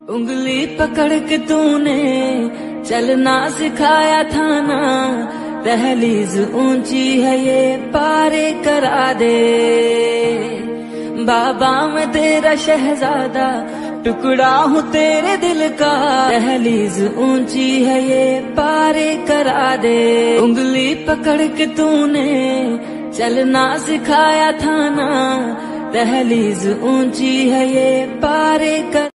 उंगली पकड़ के तूने चलना सिखाया था ना, दहलीज ऊंची है ये पारे करा दे। बाबा मैं तेरा शहजादा, टुकड़ा हूँ तेरे दिल का, दहलीज ऊंची है ये पारे करा दे। उंगली पकड़ के तूने चलना सिखाया था ना, दहलीज ऊंची है ये पारे कर